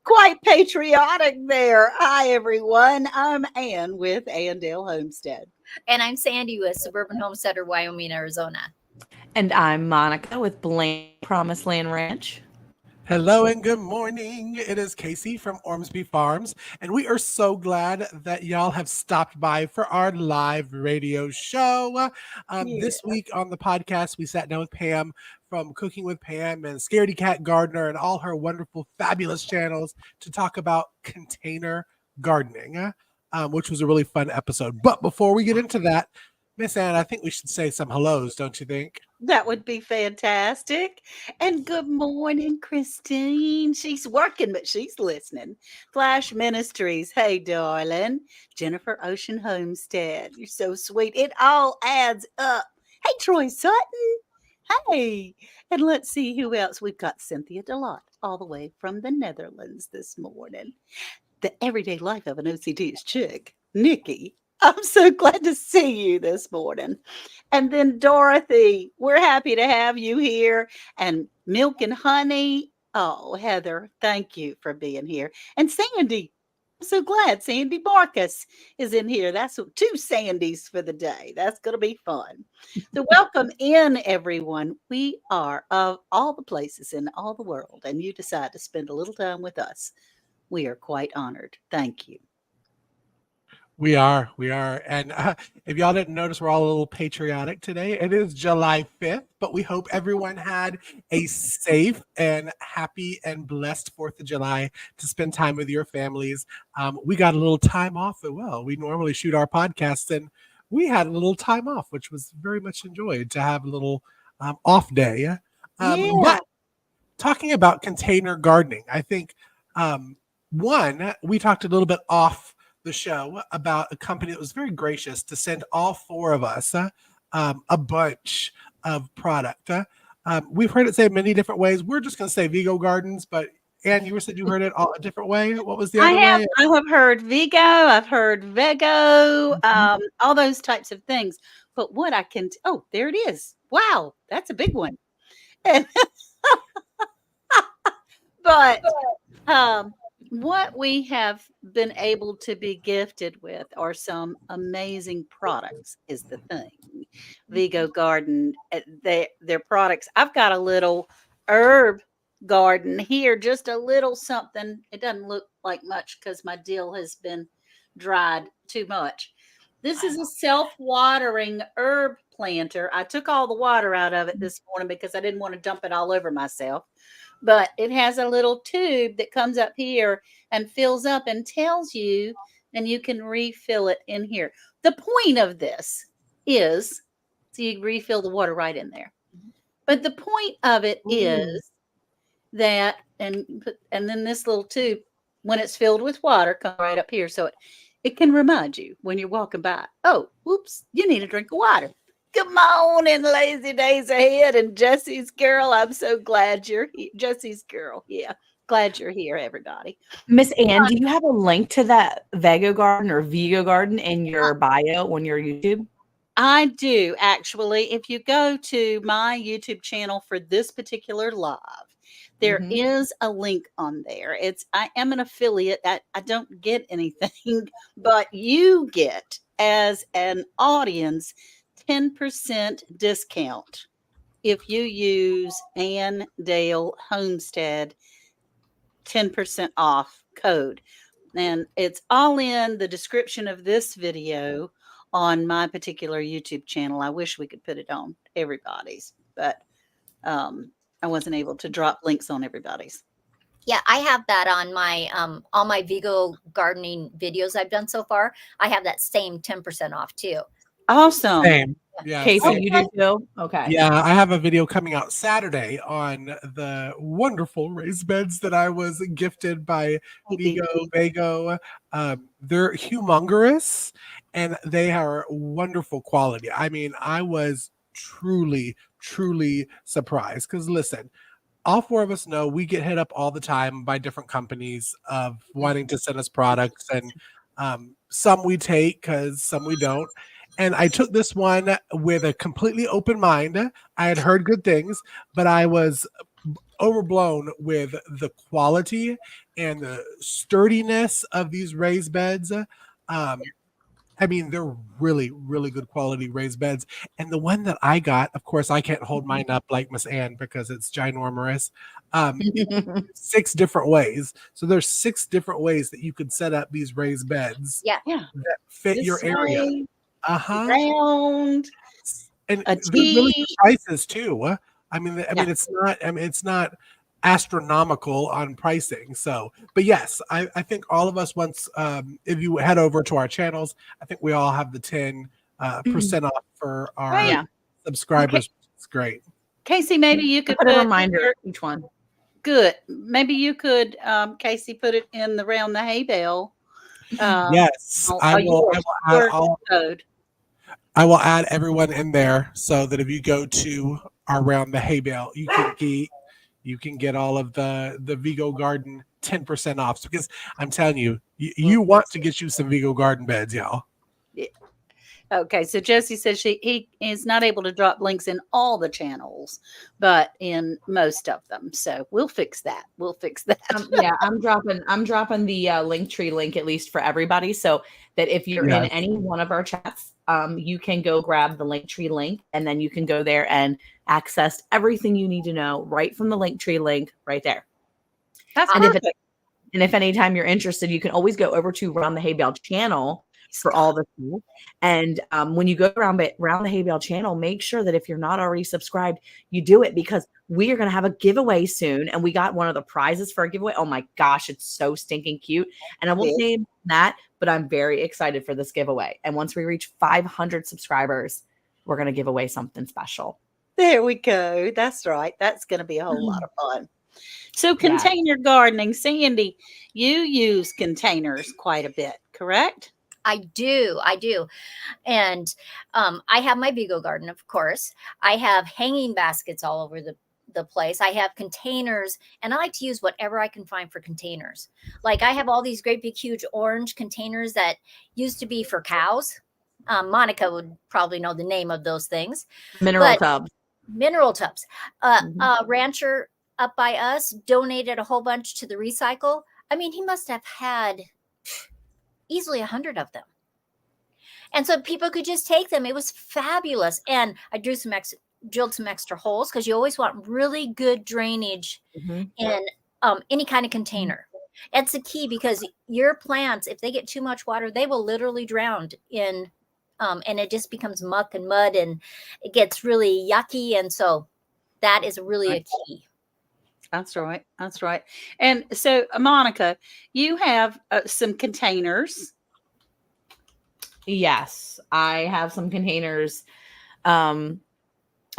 quite patriotic there. Hi, everyone. I'm Ann with Andale Homestead. And I'm Sandy with Suburban Homesteader, Wyoming, Arizona. And I'm Monica with Blaine Promised Land Ranch. Hello and good morning. It is Casey from Ormsby Farms, and we are so glad that y'all have stopped by for our live radio show. This week on the podcast, we sat down with Pam from Cooking with Pam and Scaredy Cat Gardener and all her wonderful, fabulous channels to talk about container gardening, which was a really fun episode. But before we get into that, Miss Ann, I think we should say some hellos, don't you think? That would be fantastic. And good morning, Christine. She's working, but she's listening. Flash Ministries. Hey, darling. Jennifer Ocean Homestead. You're so sweet. It all adds up. Hey, Troy Sutton. Hey. And let's see who else. We've got Cynthia Delott all the way from the Netherlands this morning. The everyday life of an OCD's chick, Nikki. I'm so glad to see you this morning. And then Dorothy, we're happy to have you here. And Milk and Honey. Oh, Heather, thank you for being here. And Sandy, I'm so glad Sandy Marcus is in here. That's two Sandys for the day. That's going to be fun. So welcome in, everyone. We are of all the places in all the world, and you decide to spend a little time with us. We are quite honored. Thank you. We are. And if y'all didn't notice, we're all a little patriotic today. It is July 5th, but we hope everyone had a safe and happy and blessed 4th of July to spend time with your families. We got a little time off as well. We normally shoot our podcasts, and we had a little time off, which was very much enjoyed to have a little off day. But talking about container gardening, I think, we talked a little bit off the show about a company that was very gracious to send all four of us a bunch of product. We've heard it said many different ways. We're just going to say Vigo Gardens, but Ann, you said you heard it all a different way. What was the other way? I have heard Vigo. I've heard Vego, all those types of things. But what I can, there it is. Wow, that's a big one. And but what we have been able to be gifted with are some amazing products is the thing. Vigo Garden, their products. I've got a little herb garden here, just a little something. It doesn't look like much because my dill has been dried too much. This is a self-watering herb planter. I took all the water out of it this morning because I didn't want to dump it all over myself. But it has a little tube that comes up here and fills up and tells you, and you can refill it in here. The point of this is so you refill the water right in there. But the point of it is that, and then this little tube, when it's filled with water, come right up here. So it can remind you when you're walking by, oh, whoops, you need a drink of water. Come on in, lazy days ahead. And Jesse's girl, I'm so glad you're here. Jesse's girl, yeah. Glad you're here, everybody. Miss Ann, do you have a link to that Vigo Garden in your bio on your YouTube? I do, actually. If you go to my YouTube channel for this particular live, there is a link on there. I am an affiliate. I don't get anything, but you get, as an audience, 10% discount if you use Ann Dale Homestead 10% off code. And it's all in the description of this video on my particular YouTube channel. I wish we could put it on everybody's, but I wasn't able to drop links on everybody's. Yeah, I have that on my Vigo gardening videos I've done so far. I have that same 10% off too. Awesome. Same. Yeah. Casey, you do too? Okay. Yeah, I have a video coming out Saturday on the wonderful raised beds that I was gifted by Vigo. They're humongous and they are wonderful quality. I mean, I was truly surprised because listen, all four of us know we get hit up all the time by different companies of wanting to send us products, and some we take because some we don't. And I took this one with a completely open mind. I had heard good things, but I was overblown with the quality and the sturdiness of these raised beds. I mean, they're really, really good quality raised beds. And the one that I got, of course, I can't hold mine up like Miss Ann because it's ginormous. It, 6 different ways. So there's 6 different ways that you could set up these raised beds Yeah. Yeah. that fit This your area. way, Uh-huh. round, And a they're really good T. prices too. I mean, Yeah. it's not astronomical on pricing. So, but yes, I think all of us once, if you head over to our channels, I think we all have the 10% off for our Right. Yeah. subscribers. It's great. Casey, maybe you I could put a put reminder your- each one. good. Maybe you could, Casey, put it in the round the hay bale. Yes, I will. I will add everyone in there so that if you go to around the hay bale, you can get all of the Vigo Garden 10% off because I'm telling you, you want to get you some Vigo Garden beds, y'all. Okay, so Josie says he is not able to drop links in all the channels, but in most of them. So we'll fix that. We'll fix that. Yeah, I'm dropping the Linktree link at least for everybody, so that if you're in Yes. any one of our chats, you can go grab the Linktree link, and then you can go there and access everything you need to know right from the Linktree link right there. That's And perfect. if anytime you're interested, you can always go over to Round the Hay Bale channel for all the tools. And when you go around the Hay Bale channel, make sure that if you're not already subscribed, you do it, because we are going to have a giveaway soon. And we got one of the prizes for a giveaway. Oh my gosh, it's so stinking cute. And I won't name that, but I'm very excited for this giveaway. And once we reach 500 subscribers, we're going to give away something special. There we go. That's right. That's going to be a whole lot of fun. So container gardening, Sandy, you use containers quite a bit, correct? I do. And I have my Vigo garden, of course. I have hanging baskets all over the place. I have containers, and I like to use whatever I can find for containers. Like I have all these great big huge orange containers that used to be for cows. Monica would probably know the name of those things. Mineral tubs. Rancher up by us donated a whole bunch to the recycle. I mean, he must have had easily 100 of them. And so people could just take them. It was fabulous. And I drilled some extra holes, because you always want really good drainage in any kind of container. It's the key, because your plants, if they get too much water, they will literally drown in, and it just becomes muck and mud, and it gets really yucky. And so that is really a key. That's right. That's right. And so, Monica, you have some containers. Yes, I have some containers, a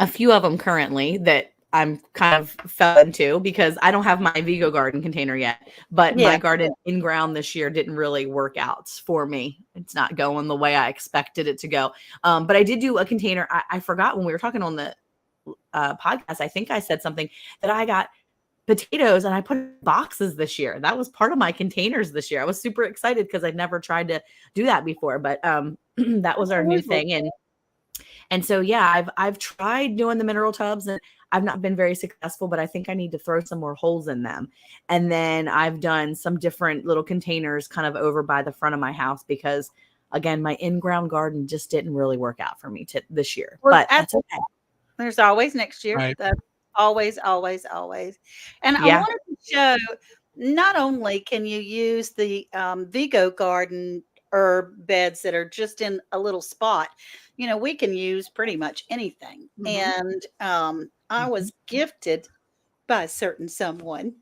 few of them currently that I'm kind of fell into, because I don't have my Vigo garden container yet, but my garden in ground this year didn't really work out for me. It's not going the way I expected it to go. But I did do a container. I forgot when we were talking on the podcast, I think I said something that I got potatoes and I put in boxes this year. That was part of my containers this year. I was super excited because I'd never tried to do that before, but that was our new thing. And so, yeah, I've tried doing the mineral tubs and I've not been very successful, but I think I need to throw some more holes in them. And then I've done some different little containers kind of over by the front of my house, because again, my in-ground garden just didn't really work out for me this year, but that's okay. There's always next year. Right. Always. And I wanted to show, not only can you use the Vigo garden herb beds that are just in a little spot, we can use pretty much anything. And I was gifted by a certain someone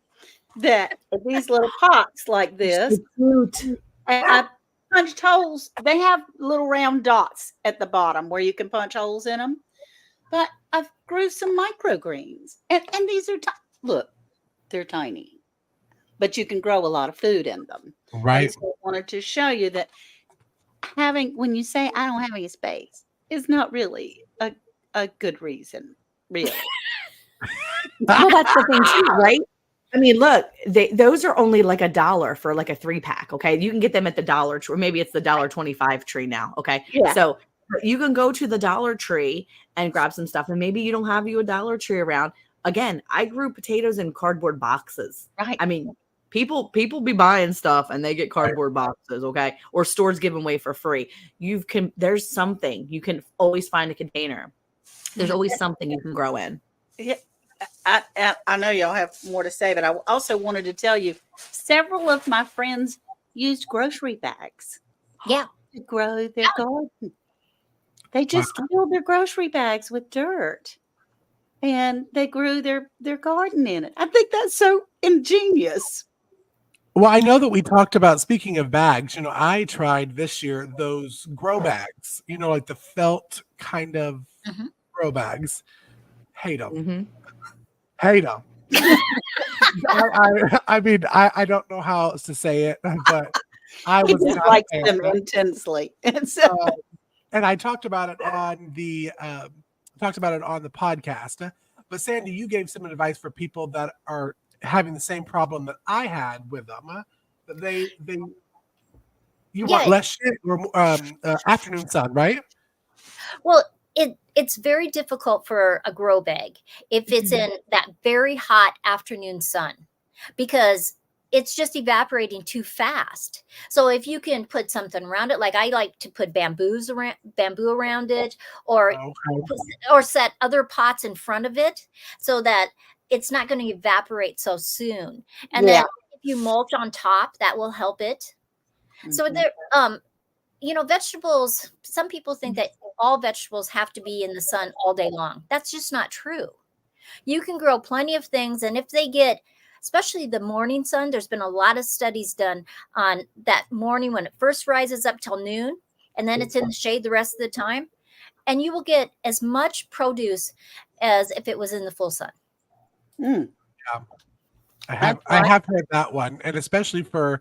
that these little pots like this, and I punched holes. They have little round dots at the bottom where you can punch holes in them. But I've grew some microgreens, and these are look, they're tiny, but you can grow a lot of food in them. Right. So I wanted to show you that when you say I don't have any space, is not really a good reason, really. Well, that's the thing too, right? I mean, look, those are only like $1 for like a 3-pack. Okay, you can get them at the Dollar Tree, or maybe it's the $1.25 tree now. Okay, so you can go to the Dollar Tree and grab some stuff, and maybe you don't have a Dollar Tree around. again, I grew potatoes in cardboard boxes. Right. I mean, people be buying stuff and they get cardboard boxes, okay? Or stores give them away for free. There's something. You can always find a container. There's always something you can grow in. Yeah, I know y'all have more to say, but I also wanted to tell you several of my friends used grocery bags Yeah. to grow their garden. They just filled their grocery bags with dirt and they grew their garden in it. I think that's so ingenious. Well, I know that we talked about, speaking of bags, I tried this year those grow bags, like the felt kind of Mhm. grow bags. Hate them. Mm-hmm. Hate them. I mean, I don't know how else to say it, but I He was not a dislikes fan them of it. intensely. And so And I talked about it on the podcast. But Sandy, you gave some advice for people that are having the same problem that I had with them. That you want Yeah. less shade or afternoon sun, right? Well, it's very difficult for a grow bag if it's in that very hot afternoon sun, because it's just evaporating too fast. So if you can put something around it, like I like to put bamboo around it, or Okay. or set other pots in front of it so that it's not going to evaporate so soon. And yeah. then if you mulch on top, that will help it. So Mhm. there, vegetables, some people think that all vegetables have to be in the sun all day long. That's just not true. You can grow plenty of things, and if they get, especially the morning sun, there's been a lot of studies done on that morning when it first rises up till noon, and then it's in the shade the rest of the time, and you will get as much produce as if it was in the full sun. Mm, Yeah. I that's have right. heard that one, and especially for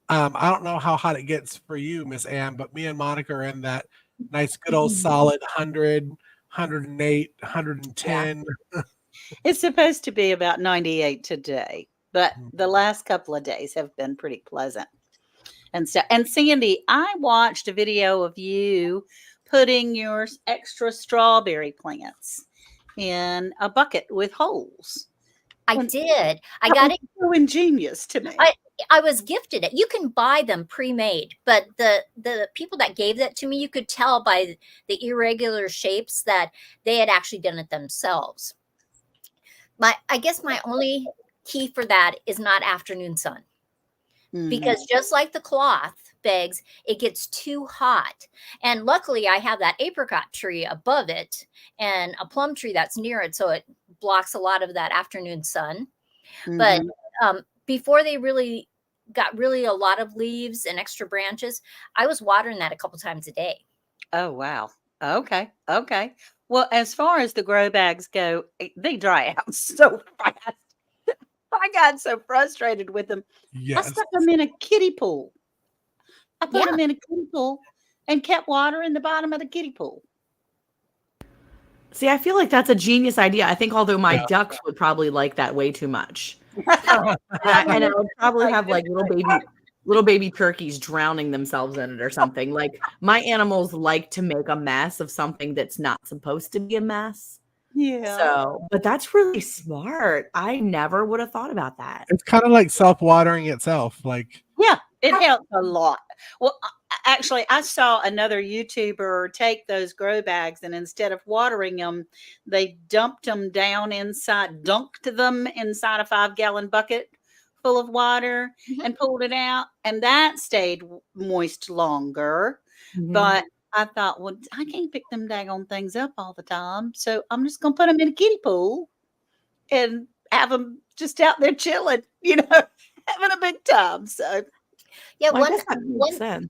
I don't know how hot it gets for you, Miss Ann, but me and Monica are in that nice, good old solid 100, 108, Yeah. 110. It's supposed to be about 98 today, but the last couple of days have been pretty pleasant. And so, and Sandy, I watched a video of you putting your extra strawberry plants in a bucket with holes. I And did. I that got was it. so ingenious to me. I was gifted it. You can buy them pre-made, but the people that gave that to me, you could tell by the irregular shapes that they had actually done it themselves. I guess my only key for that is not afternoon sun, Mhm. because just like the cloth bags, it gets too hot. And luckily I have that apricot tree above it and a plum tree that's near it, so it blocks a lot of that afternoon sun. But Mhm. before they really got a lot of leaves and extra branches, I was watering that a couple times a day. Oh, wow. Okay. Okay. Well, as far as the grow bags go, they dry out so fast. I got so frustrated with them. I Yes. stuck them in a kiddie pool. I put Yeah. them in a kiddie pool and kept water in the bottom of the kiddie pool. See, I feel like that's a genius idea. I think although my Yeah. ducks would probably like that way too much. I And I mean, would probably like have like little baby turkeys drowning themselves in it or something. Like my animals like to make a mess of something that's not supposed to be a mess. yeah. So, but that's really smart. I never would have thought about that. It's kind of like self-watering itself. Like, Yeah, it helps a lot. Well, actually, I saw another YouTuber take those grow bags and instead of watering them, they dunked them inside a 5-gallon bucket full of water Mhm. and pulled it out, and that stayed moist longer. Mhm. But I thought, well, I can't pick them daggone things up all the time, so I'm just gonna put them in a kiddie pool and have them just out there chilling, having a big time. So Yeah, Well, I guess that makes sense.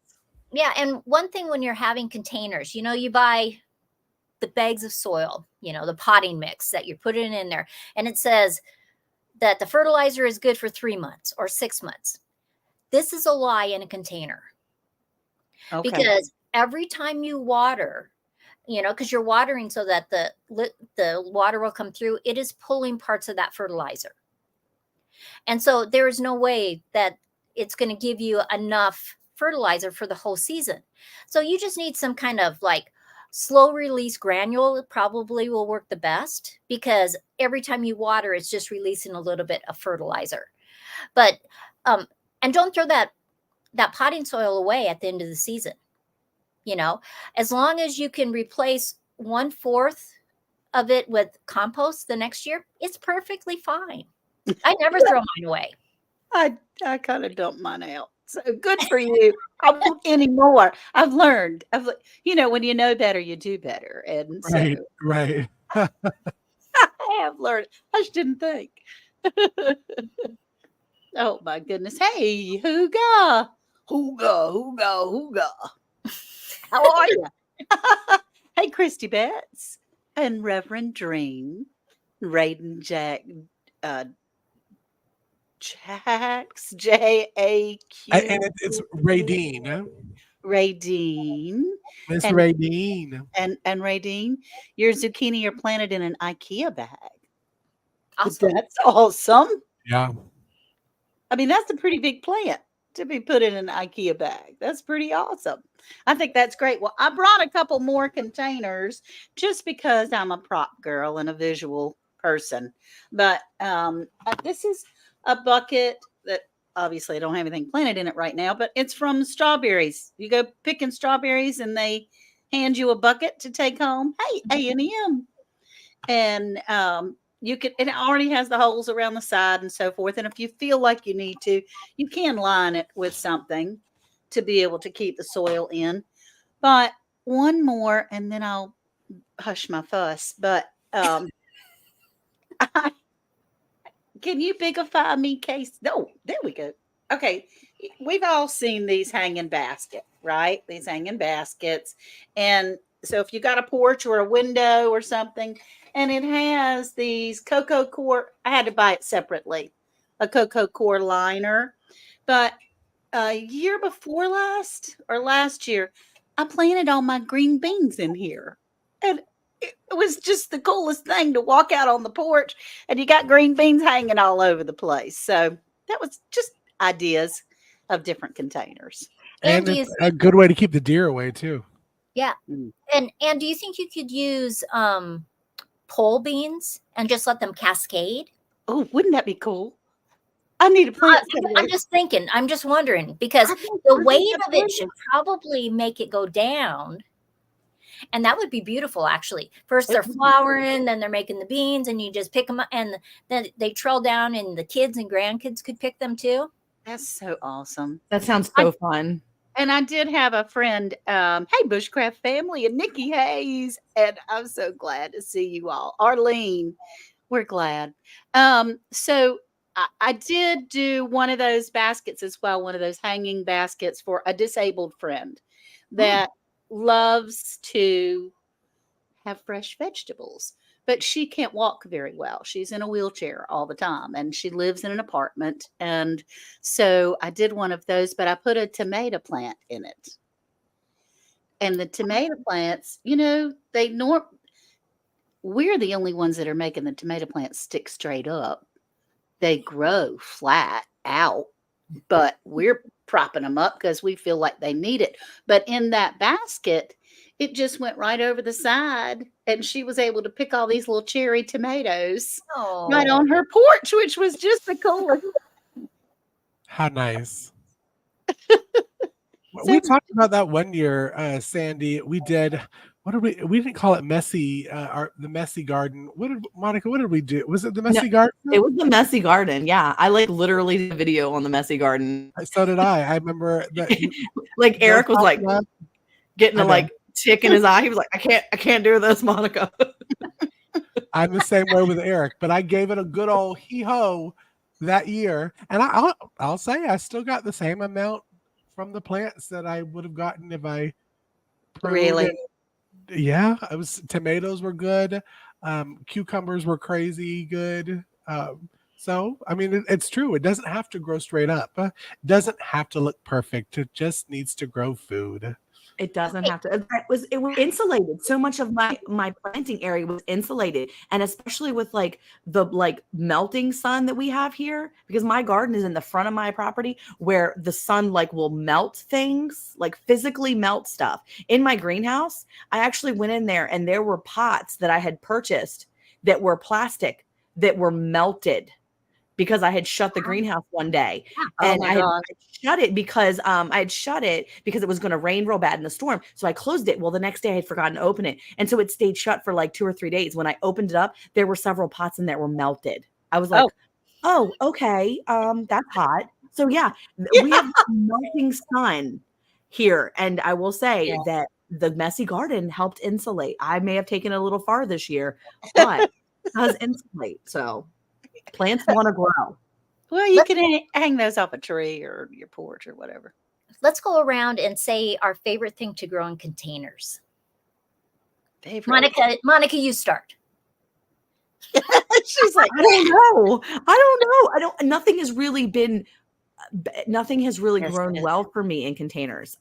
yeah, and one thing when you're having containers, you buy the bags of soil, the potting mix that you're putting in there, and it says that the fertilizer is good for 3 months or 6 months. This is a lie in a container, okay. because every time you water, because you're watering so that the water will come through, it is pulling parts of that fertilizer. And so there is no way that it's going to give you enough fertilizer for the whole season. So you just need some kind of like slow release granule probably will work the best, because every time you water, it's just releasing a little bit of fertilizer. But and don't throw that potting soil away at the end of the season. As long as you can replace 1/4 of it with compost the next year, it's perfectly fine. I never throw mine away. I kind of dump mine out. So good for you. I won't anymore. I've learned. When you know better, you do better. And so Right, right. I have learned. I just didn't think. Oh my goodness. Hey, Hooga. Hooga, Hooga, Hooga. How are you? Hey, Christy Betts and Reverend Dream, Raiden Jack, Jax, Jaq, And it's Radine, huh? Radine, Miss and Radine. and Radine, your zucchini are planted in an IKEA bag. Awesome. That's awesome. Yeah. I mean, that's a pretty big plant to be put in an IKEA bag. That's pretty awesome. I think that's great. Well, I brought a couple more containers just because I'm a prop girl and a visual person. But this is a bucket that obviously I don't have anything planted in it right now, but it's from strawberries. You go picking strawberries and they hand you a bucket to take home. Hey, A&M. And it already has the holes around the side and so forth. And if you feel like you need to, you can line it with something to be able to keep the soil in. But one more, and then I'll hush my fuss. But can you bigify me, Case? No, there we go. Okay, we've all seen these hanging baskets, right? These hanging baskets. And so if you got a porch or a window or something, and it has these cocoa core, I had to buy it separately, a cocoa core liner. But a year before last year, I planted all my green beans in here. And it was just the coolest thing to walk out on the porch and you got green beans hanging all over the place. So that was just ideas of different containers. And it's a good way to keep the deer away too. Yeah. And do you think you could use pole beans and just let them cascade? Oh, wouldn't that be cool? I need a plant. I'm just thinking. I'm just wondering, because the weight of it should probably make it go down. And that would be beautiful, actually. First they're flowering, then they're making the beans, and you just pick them up, and then they trail down, and the kids and grandkids could pick them too. That's so awesome. That sounds so fun. And I did have a friend, hey, Bushcraft family, and Nikki Hayes, and I'm so glad to see you all. Arlene, we're glad. So I did do one of those baskets as well, one of those hanging baskets for a disabled friend that loves to have fresh vegetables, but she can't walk very well. She's in a wheelchair all the time and she lives in an apartment. And so I did one of those, but I put a tomato plant in it. And the tomato plants, we're the only ones that are making the tomato plants stick straight up. They grow flat out, but we're propping them up because we feel like they need it. But in that basket, it just went right over the side, and she was able to pick all these little cherry tomatoes right on her porch, which was just the coolest. How nice. We talked about that one year, Sandy. We did. We didn't call it messy, the messy garden. Monica, what did we do? Was it the messy garden? It was the messy garden. Yeah. I literally did a video on the messy garden. So did I. I remember that. Like Eric was like getting a tick in his eye. He was like, I can't do this, Monica. I'm the same way with Eric, but I gave it a good old hee-ho that year. And I'll say I still got the same amount from the plants that I would have gotten if I really. Yeah, tomatoes were good. Cucumbers were crazy good. So, I mean, it's true. It doesn't have to grow straight up. It doesn't have to look perfect. It just needs to grow food. It doesn't have to. It was insulated. So much of my planting area was insulated, and especially with like the melting sun that we have here, because my garden is in the front of my property where the sun like will melt things, like physically melt stuff. In my greenhouse, I actually went in there and there were pots that I had purchased that were plastic that were melted because I had shut the greenhouse one day, Oh and my I had gosh. shut it because I had shut it because it was going to rain real bad in the storm. So I closed it. Well, the next day I had forgotten to open it, and so it stayed shut for like 2 or 3 days. When I opened it up, there were several pots in there were melted. I was like, Oh, "Oh, okay, that's hot." So yeah, we yeah. have melting sun here, and I will say Yeah. that the messy garden helped insulate. I may have taken it a little far this year, but it does insulate. So plants want to grow. Well, you Let's can hang those off a tree or your porch or whatever. let's go around and say our favorite thing to grow in containers. Favorite. Monica, you start. She's like, I don't know. Nothing has really yes, grown yes. well for me in containers.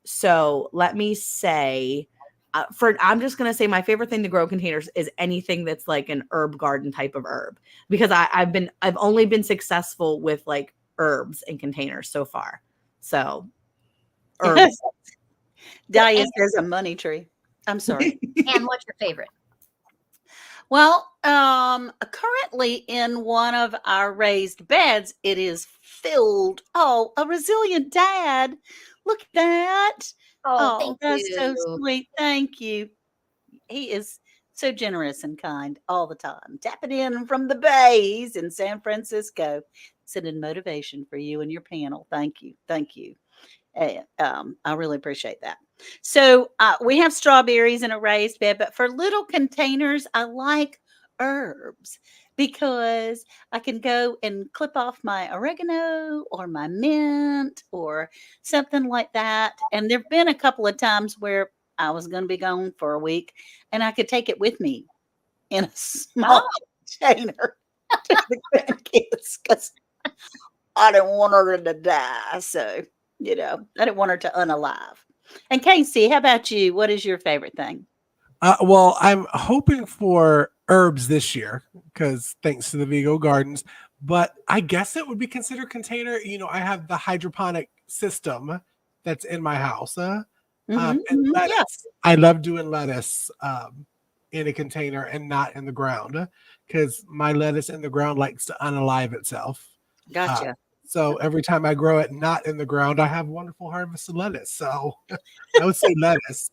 So let me say, I'm just gonna say my favorite thing to grow in containers is anything that's like an herb garden type of herb, because I've only been successful with like herbs in containers so far. So herbs. Dahlia says a money tree. I'm sorry. And what's your favorite? Well, currently in one of our raised beds, it is filled. Oh, a resilient dad. Look at that. Oh, Oh, thank that's so you. sweet. Thank you. He is so generous and kind all the time. Tapping in from the bays in San Francisco, sending motivation for you and your panel. Thank you. Thank you. I really appreciate that. So we have strawberries in a raised bed, but for little containers, I like herbs because I can go and clip off my oregano or my mint or something like that. And there've been a couple of times where I was going to be gone for a week, and I could take it with me in a small Oh, container to the grandkids because I didn't want her to die. So, I didn't want her to unalive. And Casey, how about you? What is your favorite thing? Well, I'm hoping for herbs this year because thanks to the Vigo Gardens. But I guess it would be considered container. I have the hydroponic system that's in my house. And Yeah, lettuce. I love doing lettuce in a container and not in the ground because my lettuce in the ground likes to unalive itself. Uh, gotcha. so every time I grow it not in the ground, I have wonderful harvest of lettuce. So I would say lettuce.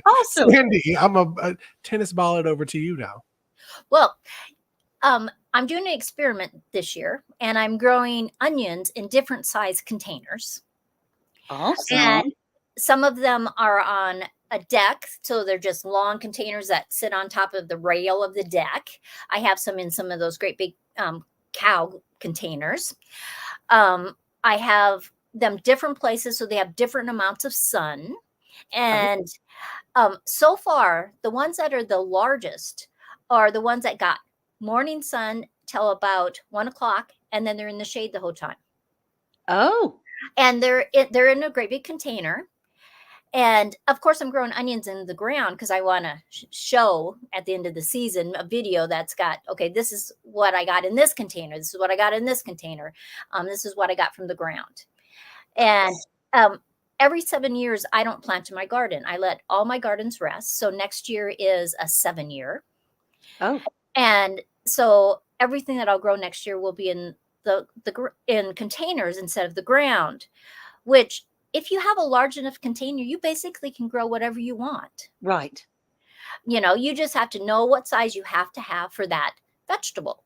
Awesome. Sandy, I'm a tennis ball it over to you now. well, I'm doing an experiment this year, and I'm growing onions in different size containers. Awesome. And some of them are on a deck, so they're just long containers that sit on top of the rail of the deck. I have some in some of those great big cow containers. I have them different places, so they have different amounts of sun. And so far, the ones that are the largest are the ones that got morning sun till about 1 o'clock, and then they're in the shade the whole time. Oh, And they're in a great big container. And of course, I'm growing onions in the ground because I want to show at the end of the season a video that's got, okay, this is what I got in this container. This is what I got in this container. This is what I got from the ground. And every 7 years, I don't plant in my garden. I let all my gardens rest. So next year is a 7 year. oh, And so everything that I'll grow next year will be in in containers instead of the ground, which if you have a large enough container, you basically can grow whatever you want. right. You just have to know what size you have to have for that vegetable.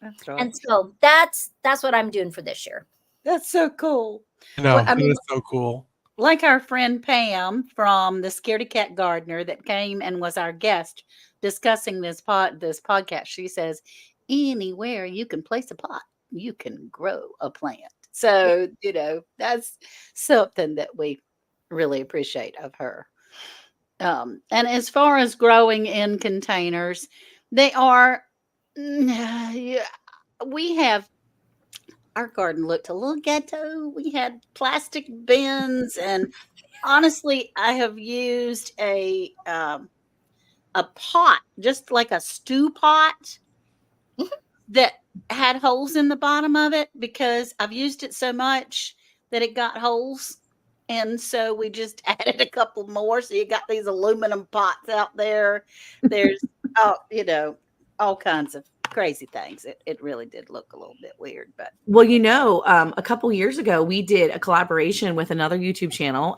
That's right. And so that's what I'm doing for this year. That's so cool. No, Well, I it mean, is so cool. like our friend Pam from the Scaredy Cat Gardener that came and was our guest discussing this podcast. She says, anywhere you can place a pot, you can grow a plant. So, that's something that we really appreciate of her. And as far as growing in containers, they are, yeah, we have our garden looked a little ghetto. We had plastic bins, and honestly, I have used a pot, just like a stew pot that had holes in the bottom of it because I've used it so much that it got holes. And so we just added a couple more. So you got these aluminum pots out there. There's, oh, all kinds of crazy things. It really did look a little bit weird, but Well, a couple years ago, we did a collaboration with another YouTube channel.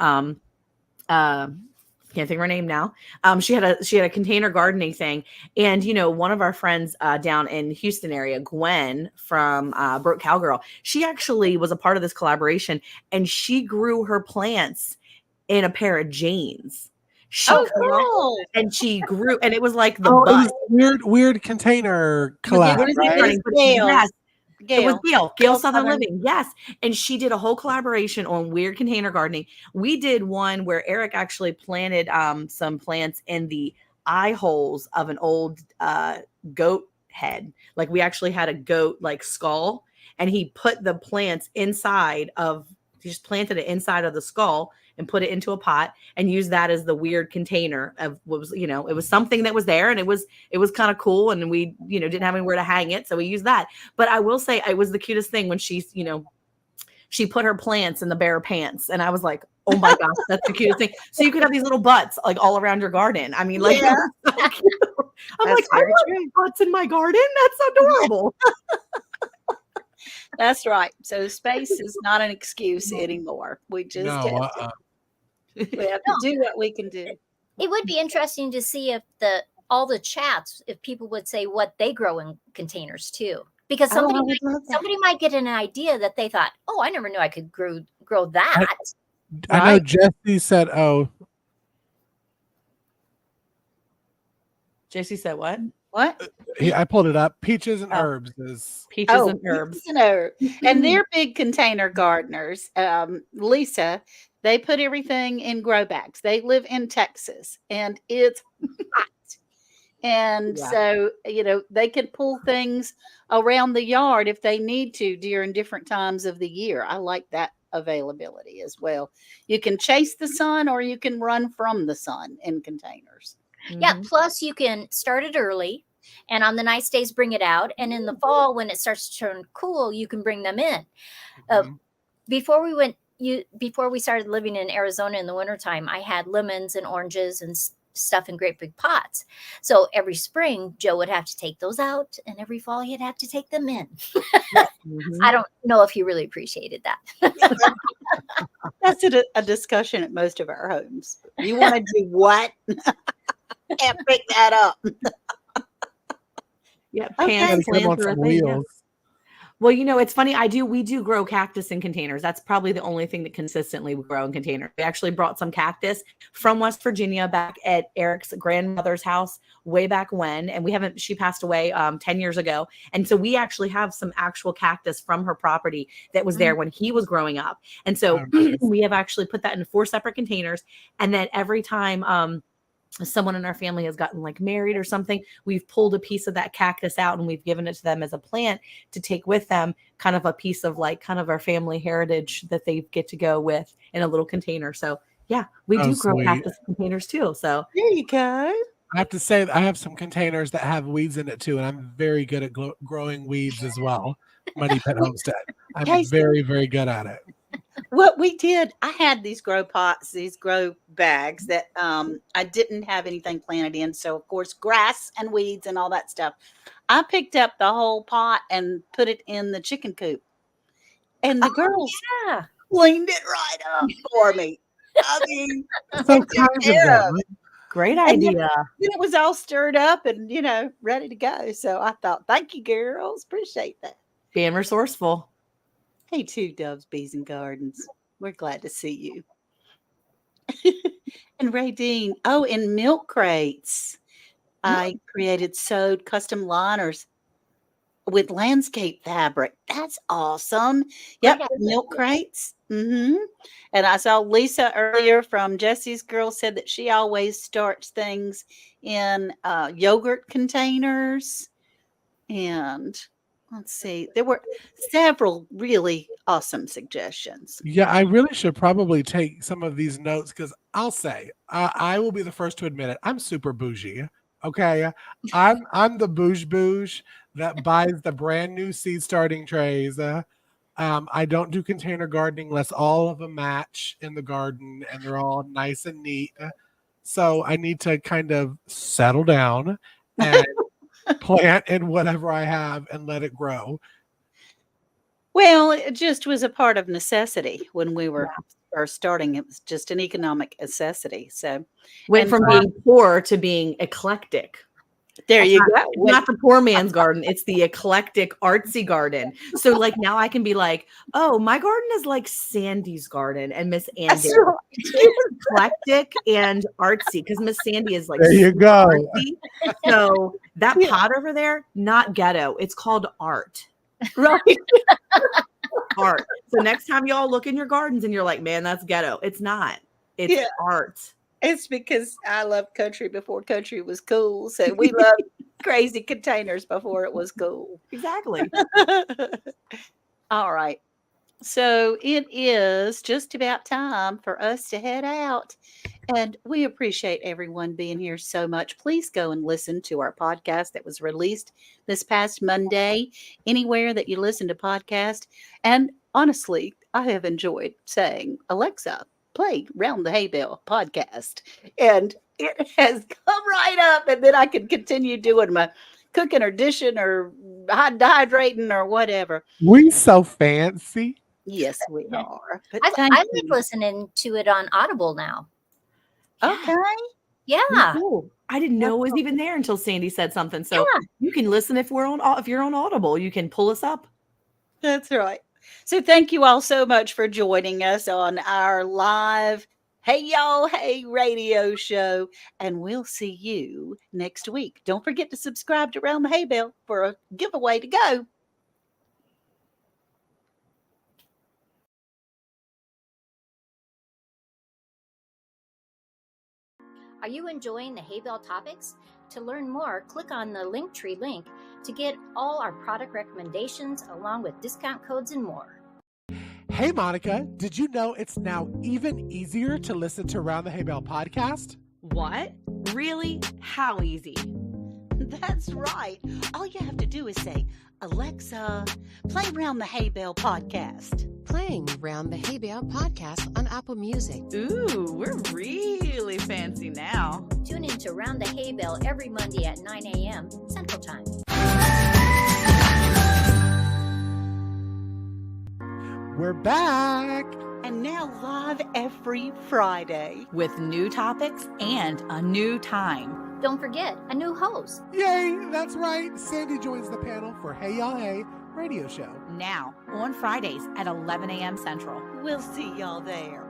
Can't think of her name now. She had a container gardening thing, and one of our friends down in Houston area, Gwen from Broke Cowgirl, she actually was a part of this collaboration, and she grew her plants in a pair of jeans. cool. And she grew, and it was like the Oh, it butt. was weird container collab, What is right? it? Yes. It was Gail Gail Southern Southern. Living. Yes. And she did a whole collaboration on weird container gardening. We did one where Eric actually planted some plants in the eye holes of an old goat head. Like we actually had a goat like skull, and he put the plants he just planted it inside of the skull and put it into a pot and used that as the weird container of what was, it was something that was there, and it was kind of cool, and we, didn't have anywhere to hang it. So we used that. But I will say it was the cutest thing when she put her plants in the bare pants, and I was like, oh my gosh, that's the cutest thing. So you could have these little butts like all around your garden. I mean, like, Yeah. so cute. I'm That's like, I very want butts in my garden. That's adorable. That's right. So space is not an excuse anymore. We just No, we have to do what we can do. It would be interesting to see if all the chats, if people would say what they grow in containers too, because somebody might get an idea that they thought, oh, I never knew I could grow that. I know Jesse said, "Oh, Jesse said what? What? I pulled it up. Peaches and herbs is Peaches and herbs. And they're big container gardeners. Lisa, they put everything in grow bags. They live in Texas, and it's hot. And so, they can pull things around the yard if they need to during different times of the year. I like that availability as well. You can chase the sun or you can run from the sun in containers. Yeah. Plus, you can start it early, and on the nice days, bring it out. And in the fall, when it starts to turn cool, you can bring them in. Before we started living in Arizona in the wintertime, I had lemons and oranges and stuff in great big pots. So every spring, Joe would have to take those out, and every fall, he'd have to take them in. I don't know if he really appreciated that. That's a discussion at most of our homes. You want to do what? Can't pick that up. Yeah, gotta get them on some wheels. Well, it's funny. We do grow cactus in containers. That's probably the only thing that consistently we grow in containers. We actually brought some cactus from West Virginia back at Eric's grandmother's house way back when, and she passed away 10 years ago. And so we actually have some actual cactus from her property that was there when he was growing up. And so we have actually put that in 4 separate containers. And then every time, someone in our family has gotten like married or something, we've pulled a piece of that cactus out and we've given it to them as a plant to take with them, kind of a piece of like kind of our family heritage that they get to go with in a little container. So yeah, we do grow cactus containers too. So there you go. I have to say I have some containers that have weeds in it too, and I'm very good at growing weeds as well. Muddy Pet Homestead. I'm very, very good at it. What we did, I had these grow pots, these grow bags that I didn't have anything planted in. So, of course, grass and weeds and all that stuff. I picked up the whole pot and put it in the chicken coop. And the girls cleaned it right up for me. I mean, so kind of great idea. Then it was all stirred up and, ready to go. So I thought, thank you, girls. Appreciate that. Being resourceful. Hey, too, Doves, Bees, and Gardens. We're glad to see you. And Ray Dean. Oh, in milk crates. I created sewed custom liners with landscape fabric. That's awesome. Yep, milk crates. And I saw Lisa earlier from Jesse's Girl said that she always starts things in yogurt containers. And let's see. There were several really awesome suggestions. Yeah, I really should probably take some of these notes because I'll say I will be the first to admit it. I'm super bougie. Okay, I'm the bouge that buys the brand new seed starting trays. I don't do container gardening unless all of them match in the garden and they're all nice and neat. So I need to kind of settle down and plant in whatever I have and let it grow. Well, it just was a part of necessity when we were first starting. It was just an economic necessity. So, Went and from being poor to being eclectic. there you go. It's not the poor man's garden. It's the eclectic artsy garden. So like now I can be like, oh, my garden is like Sandy's garden and Miss Andy. That's right. It's eclectic and artsy because Miss Sandy is like There you super go. artsy. So that Yeah. pot over there, not ghetto. It's called art. Right. Art. So next time y'all look in your gardens and you're like, man, that's ghetto. It's not. It's Yeah. art. It's because I loved country before country was cool. So we loved crazy containers before it was cool. Exactly. All right. So it is just about time for us to head out. And we appreciate everyone being here so much. Please go and listen to our podcast that was released this past Monday, anywhere that you listen to podcast. And honestly, I have enjoyed saying, Alexa, play Round the Hay Bale podcast. And it has come right up. And then I can continue doing my cooking or dishing or dehydrating or whatever. We so fancy. Yes, we are. But I thank like you. listening to it on Audible now. Okay. Yeah. Cool. I didn't know it was even there until Sandy said something. So Yeah. you can listen if you're on Audible, you can pull us up. That's right. So thank you all so much for joining us on our live Hey Y'all Hey radio show. And we'll see you next week. Don't forget to subscribe to Round the Hay Bale for a giveaway to go. Are you enjoying the Hay Bale topics? To learn more, click on the Linktree link to get all our product recommendations along with discount codes and more. Hey, Monica, did you know it's now even easier to listen to Round the Hay Bale podcast? What? Really? How easy? That's right. All you have to do is say, Alexa, play Round the Hay Bale podcast. Playing Round the Hay Bale podcast on Apple Music. Ooh, we're really fancy now. Tune in to Round the Hay Bale every Monday at 9 a.m. Central Time. We're back. And now live every Friday. With new topics and a new time. Don't forget, a new host. Yay, that's right. Sandy joins the panel for Hey Y'all Hey radio show. Now, on Fridays at 11 a.m. Central. We'll see y'all there.